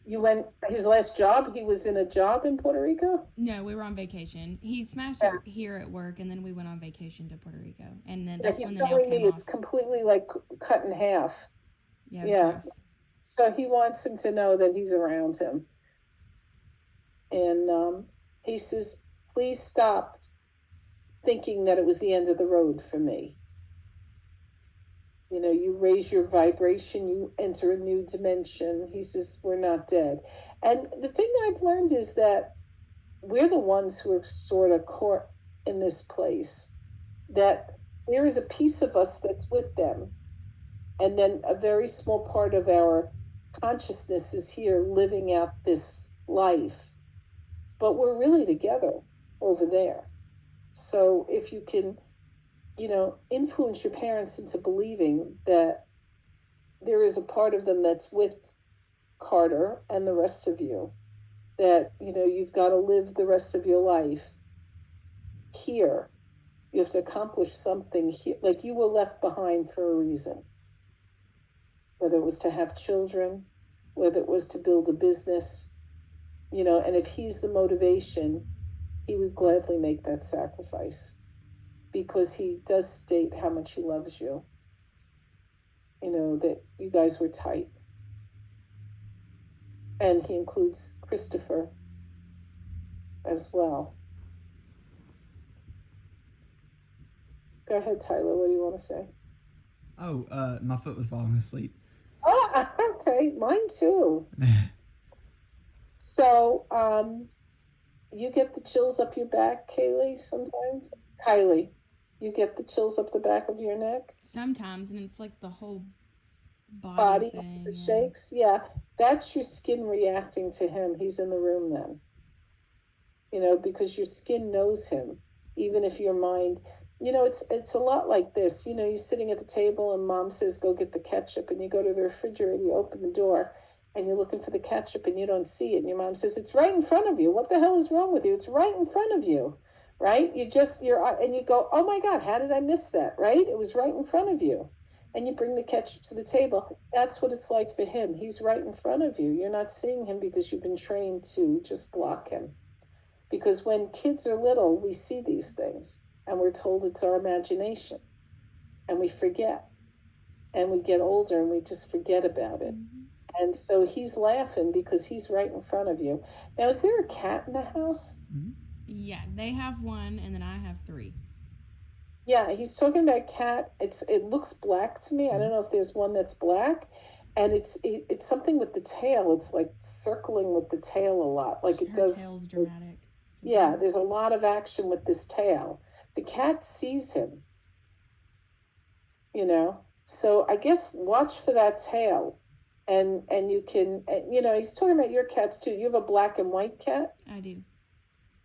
You went his last job? He was in a job in Puerto Rico? No, we were on vacation. He smashed Yeah. it here at work, and then we went on vacation to Puerto Rico, and then Yeah, that's when he's the nail telling came me off. it's completely like cut in half. Yeah, Yeah. gross. So he wants him to know that he's around him. And he says, please stop thinking that it was the end of the road for me. You know, you raise your vibration, you enter a new dimension. He says, we're not dead. And the thing I've learned is that we're the ones who are sort of caught in this place, that there is a piece of us that's with them. And then a very small part of our consciousness is here living out this life. But we're really together over there. So if you can, you know, influence your parents into believing that there is a part of them that's with Carter and the rest of you, that, you know, you've got to live the rest of your life here. You have to accomplish something here. Like, you were left behind for a reason, whether it was to have children, whether it was to build a business, you know, and if he's the motivation, he would gladly make that sacrifice because he does state how much he loves you. You know, that you guys were tight. And he includes Christopher as well. Go ahead, Tyler. What do you want to say? Oh, my foot was falling asleep. Oh, okay. Mine too. So, you get the chills up your back, Kaylee, sometimes? Kylie, you get the chills up the back of your neck? Sometimes, and it's like the whole Body thing. the Yeah. shakes? Yeah. That's your skin reacting to him. He's in the room then. You know, because your skin knows him, even if your mind, you know, it's a lot like this. You know, you're sitting at the table and mom says, go get the ketchup, and you go to the refrigerator and you open the door and you're looking for the ketchup and you don't see it. And your mom says, it's right in front of you. What the hell is wrong with you? It's right in front of you, right? And you go, oh my God, how did I miss that? Right? It was right in front of you. And you bring the ketchup to the table. That's what it's like for him. He's right in front of you. You're not seeing him because you've been trained to just block him. Because when kids are little, we see these things and we're told it's our imagination and we forget. And we get older and we just forget about it. Mm-hmm. And so he's laughing because he's right in front of you. Now, is there a cat in the house? Mm-hmm. Yeah, they have one, and then I have 3. Yeah, he's talking about cat. It looks black to me. I don't know if there's one that's black. And it's something with the tail. It's like circling with the tail a lot. Like it Her does. tail's dramatic. Yeah, there's a lot of action with this tail. The cat sees him, you know. So I guess watch for that tail, and you can, you know, he's talking about your cats too. You have a black and white cat. I do.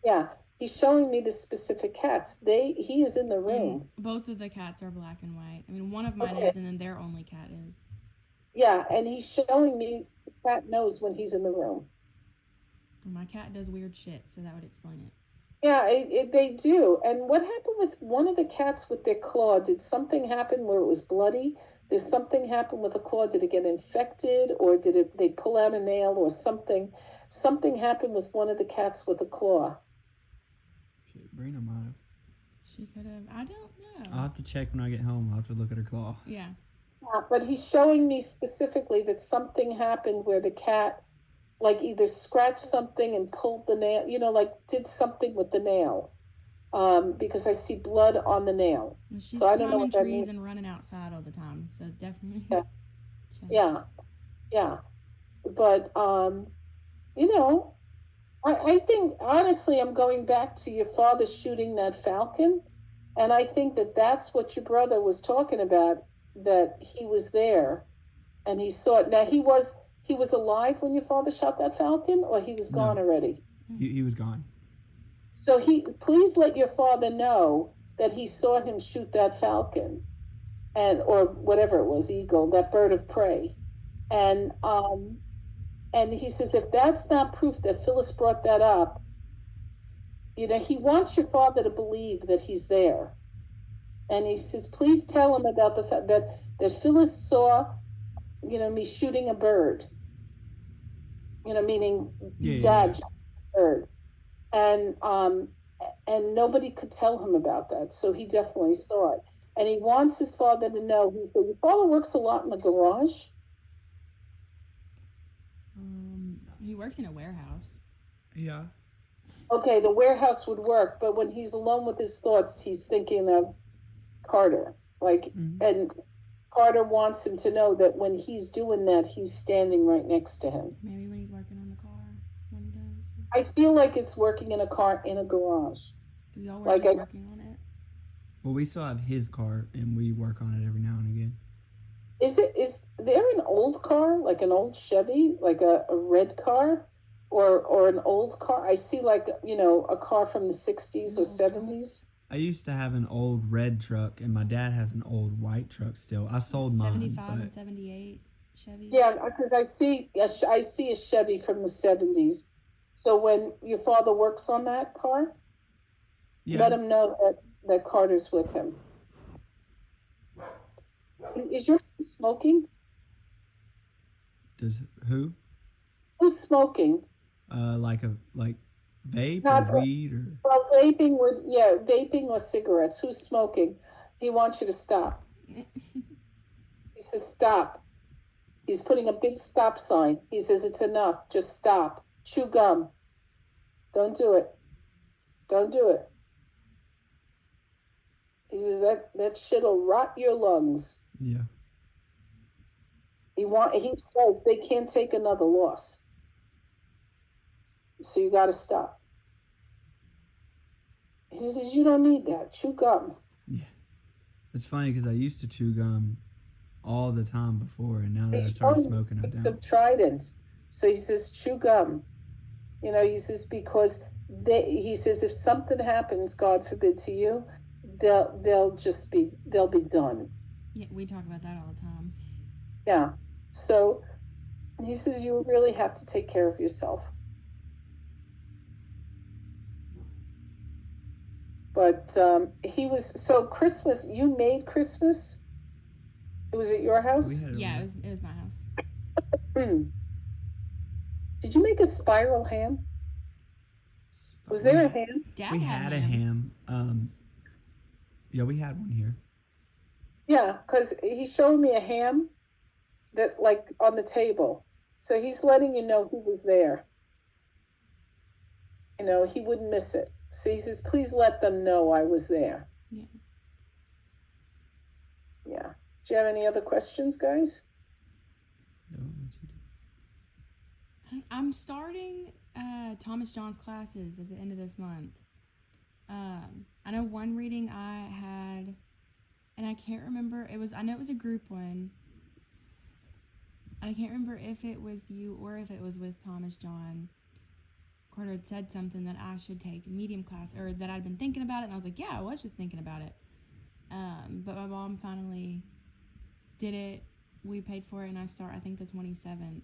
Yeah, he's showing me the specific cats. He is in the room. And both of the cats are black and white. I mean, one of mine Okay. is, and then their only cat is. Yeah, and he's showing me the cat knows when he's in the room. Well, my cat does weird shit, so that would explain it. Yeah, they do. And what happened with one of the cats with their claw? Did something happen where it was bloody? Did something happen with the claw? Did it get infected, or they pull out a nail or something? Something happened with one of the cats with a claw. Shit, Brina might have. She could have. I don't know. I'll have to check when I get home. I'll have to look at her claw. Yeah. But he's showing me specifically that something happened where the cat, like, either scratched something and pulled the nail, you know, like did something with the nail. Because I see blood on the nail. Well, she's so I don't know climbing what that trees means. and running outside all the time, so definitely. Yeah. check. Yeah. But you know, I think honestly, I'm going back to your father shooting that falcon, and I think that that's what your brother was talking about. That he was there, and he saw it. Now he was alive when your father shot that falcon, or he was gone No. already. He was gone. So please let your father know that he saw him shoot that falcon, or whatever it was, eagle, that bird of prey, and he says if that's not proof that Phyllis brought that up, you know, he wants your father to believe that he's there, and he says please tell him about the fact that Phyllis saw, you know, me shooting a bird, you know, meaning dad shot a bird, and nobody could tell him about that, so he definitely saw it. And he wants his father to know. Your father works a lot in the garage. He works in a warehouse. Yeah. Okay, the warehouse would work, but when he's alone with his thoughts, he's thinking of Carter. And Carter wants him to know that when he's doing that, he's standing right next to him. Maybe when he's working on the car, when he does. I feel like it's working in a car in a garage. Because y'all were just working on it. Well, we still have his car, and we work on it every now and again. Is there an old car, like an old Chevy, like a red car, or an old car? I see, like, you know, a car from the 60s or 70s. I used to have an old red truck, and my dad has an old white truck still. I sold mine. 75 and 78 Chevy. Yeah, because I see a Chevy from the 70s. So when your father works on that car, let him know that Carter's with him. Is your smoking? Does who? Who's smoking? Like vape Not, or weed or. well, vaping or cigarettes. Who's smoking? He wants you to stop. He says stop. He's putting a big stop sign. He says it's enough. Just stop. Chew gum. Don't do it. Don't do it. He says that shit'll rot your lungs. Yeah. He says they can't take another loss. So you got to stop. He says you don't need that. Chew gum. Yeah. It's funny because I used to chew gum all the time before, and now that I started smoking, I don't. Trident. So he says chew gum. You know, he says because he says if something happens, God forbid, to you, they'll be done. Yeah, we talk about that all the time. Yeah. So he says you really have to take care of yourself. But Christmas, you made Christmas? It was at your house? Yeah, it was my house. Did you make a spiral ham? Was there a ham? We had a ham. Yeah, we had one here. Yeah, because he showed me a ham that, like, on the table. So he's letting you know he was there. You know, he wouldn't miss it. So he says, please let them know I was there. Yeah. Yeah. Do you have any other questions, guys? No. I'm starting Thomas John's classes at the end of this month. I know one reading I had, and I can't remember. I know it was a group one. I can't remember if it was you or if it was with Thomas John. Carter had said something that I should take a medium class, or that I'd been thinking about it, and I was like, yeah, I was just thinking about it. But my mom finally did it. We paid for it, and I think the 27th.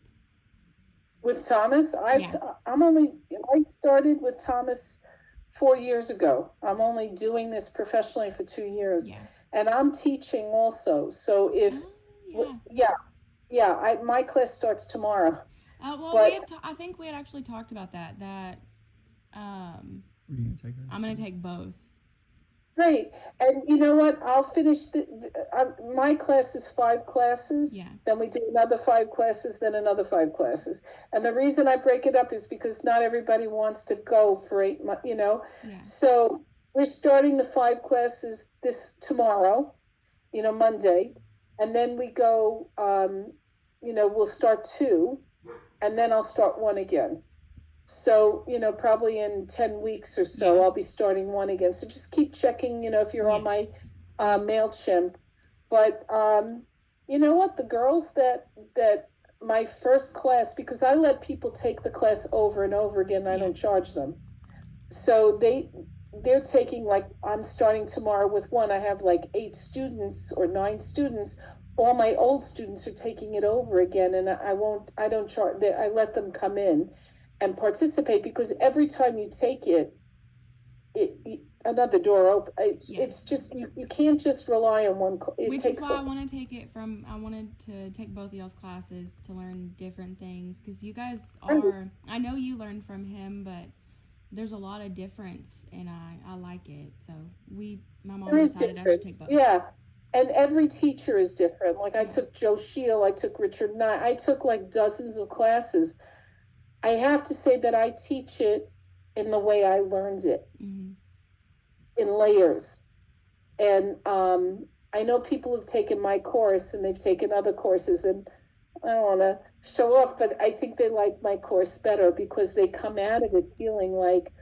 With Thomas, I started with Thomas 4 years ago. I'm only doing this professionally for 2 years, and I'm teaching also. So if my class starts tomorrow. I think we had actually talked about that. Are you gonna take her? I'm gonna take both. Great. And you know what? I'll finish my class is 5 classes. Yeah. Then we do another 5 classes, then another 5 classes. And the reason I break it up is because not everybody wants to go for 8 months, Yeah. So we're starting the 5 classes tomorrow, Monday. And then we go, we'll start 2, and then I'll start 1 again. So, probably in 10 weeks or so, I'll be starting 1 again. So just keep checking, if you're on my MailChimp. But you know what? The girls that my first class, because I let people take the class over and over again, and I don't charge them. So they're taking, I'm starting tomorrow with 1. I have 8 students or 9 students. All my old students are taking it over again, and I don't charge. I let them come in and participate, because every time you take it another door open. It's just you can't just rely on one. Which is why I want to take it from. I wanted to take both of y'all's classes to learn different things, because you guys are. I know you learned from him, but there's a lot of difference, and I like it. So my mom decided I should take both. Yeah. And every teacher is different. I took Joe Shield, I took Richard Knight, I took dozens of classes. I have to say that I teach it in the way I learned it, in layers. And I know people have taken my course and they've taken other courses, and I don't want to show off, but I think they like my course better because they come out of it feeling like,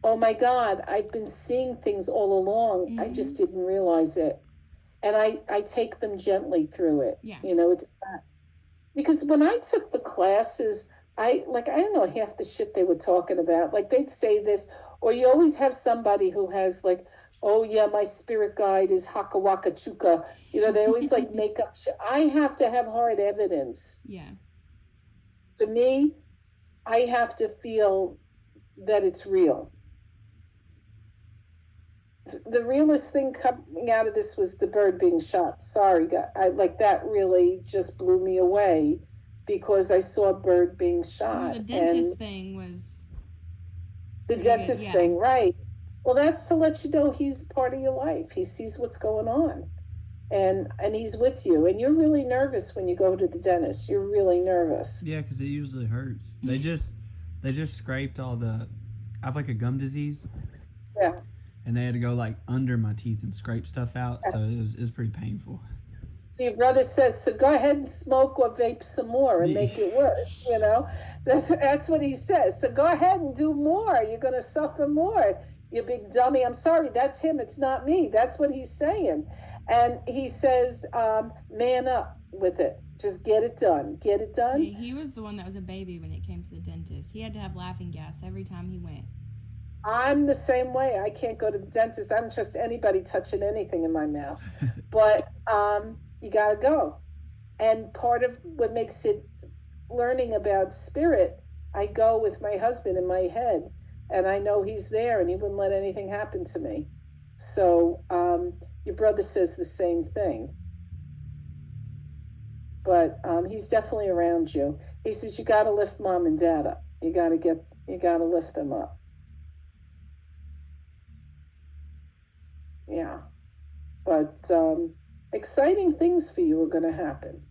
oh my God, I've been seeing things all along. I just didn't realize it. And I take them gently through it. Yeah. It's not, because when I took the classes, I don't know half the shit they were talking about. They'd say this, or you always have somebody who has oh yeah, my spirit guide is Haka Waka Chuka. They always make up shit. I have to have hard evidence. Yeah. For me, I have to feel that it's real. The realest thing coming out of this was the bird being shot. Sorry, guys. That really just blew me away, because I saw a bird being shot. The dentist thing was... The dentist thing, right. Well, that's to let you know he's part of your life. He sees what's going on. And he's with you. And you're really nervous when you go to the dentist. You're really nervous. Yeah, because it usually hurts. They just scraped all the... I have a gum disease. Yeah. And they had to go under my teeth and scrape stuff out. So it was pretty painful. So your brother says, so go ahead and smoke or vape some more and make it worse, That's what he says. So go ahead and do more. You're going to suffer more, you big dummy. I'm sorry, that's him. It's not me. That's what he's saying. And he says, man up with it. Just get it done. Get it done. Yeah, he was the one that was a baby when it came to the dentist. He had to have laughing gas every time he went. I'm the same way. I can't go to the dentist. I don't trust anybody touching anything in my mouth. But you got to go. And part of what makes it learning about spirit, I go with my husband in my head, and I know he's there and he wouldn't let anything happen to me. So your brother says the same thing. But he's definitely around you. He says, you got to lift mom and dad up. You got to lift them up. Yeah. But exciting things for you are going to happen.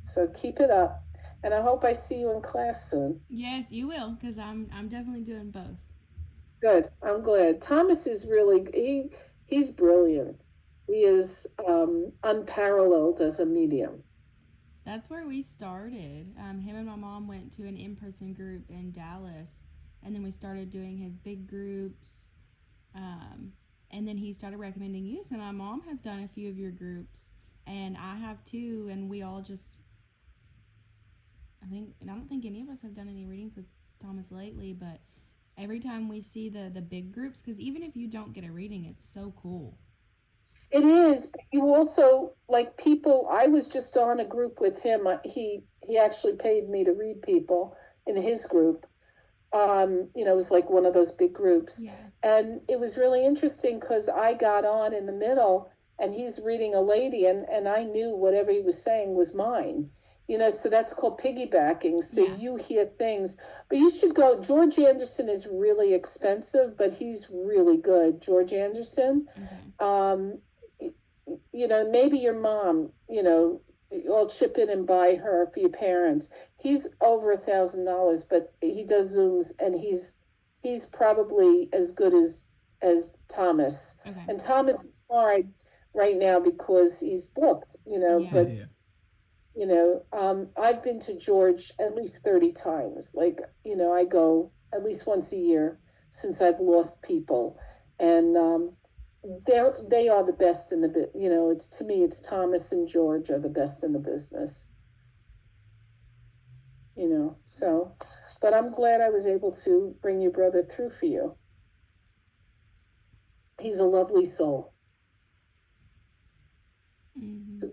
So keep it up. And I hope I see you in class soon. Yes, you will, because I'm definitely doing both. Good. I'm glad. Thomas is really, he's brilliant. He is unparalleled as a medium. That's where we started. Him and my mom went to an in-person group in Dallas, and then we started doing his big groups. And then he started recommending you. So my mom has done a few of your groups, and I have too. And we all just, I don't think any of us have done any readings with Thomas lately, but every time we see the big groups, because even if you don't get a reading, it's so cool. It is. But you also like people. I was just on a group with him. He actually paid me to read people in his group. It was like one of those big groups, Yeah. and it was really interesting because I got on in the middle, and he's reading a lady, and I knew whatever he was saying was mine. So that's called piggybacking. So Yeah. you hear things, but you should go. George Anderson is really expensive, but he's really good. George Anderson. Okay. Maybe your mom, all chip in and buy her for your parents. He's over $1,000, but he does Zooms, and he's probably as good as Thomas. Okay. And Thomas is hard right now because he's booked, Yeah. but Yeah. I've been to George at least 30 times. Like, I go at least once a year since I've lost people. And they are the best in the it's, to me, it's Thomas and George are the best in the business. So, but I'm glad I was able to bring your brother through for you. He's a lovely soul. Mm-hmm.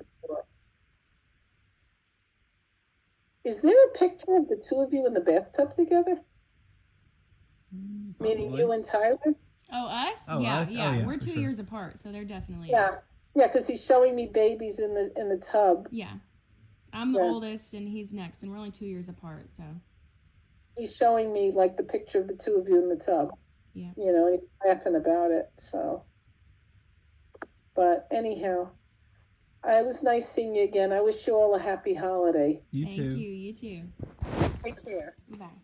Is there a picture of the two of you in the bathtub together? Meaning Probably. you and Tyler? Oh, us? Oh, yeah, us? yeah. Oh, yeah, We're for 2 sure. years apart, so they're definitely. Yeah. Yeah, because he's showing me babies in the tub. Yeah. I'm the Yeah. oldest, and he's next, and we're only 2 years apart, so. He's showing me like the picture of the two of you in the tub. Yeah. And he's laughing about it. So, but anyhow, it was nice seeing you again. I wish you all a happy holiday. You Thank too. you. You too. Take care. Bye.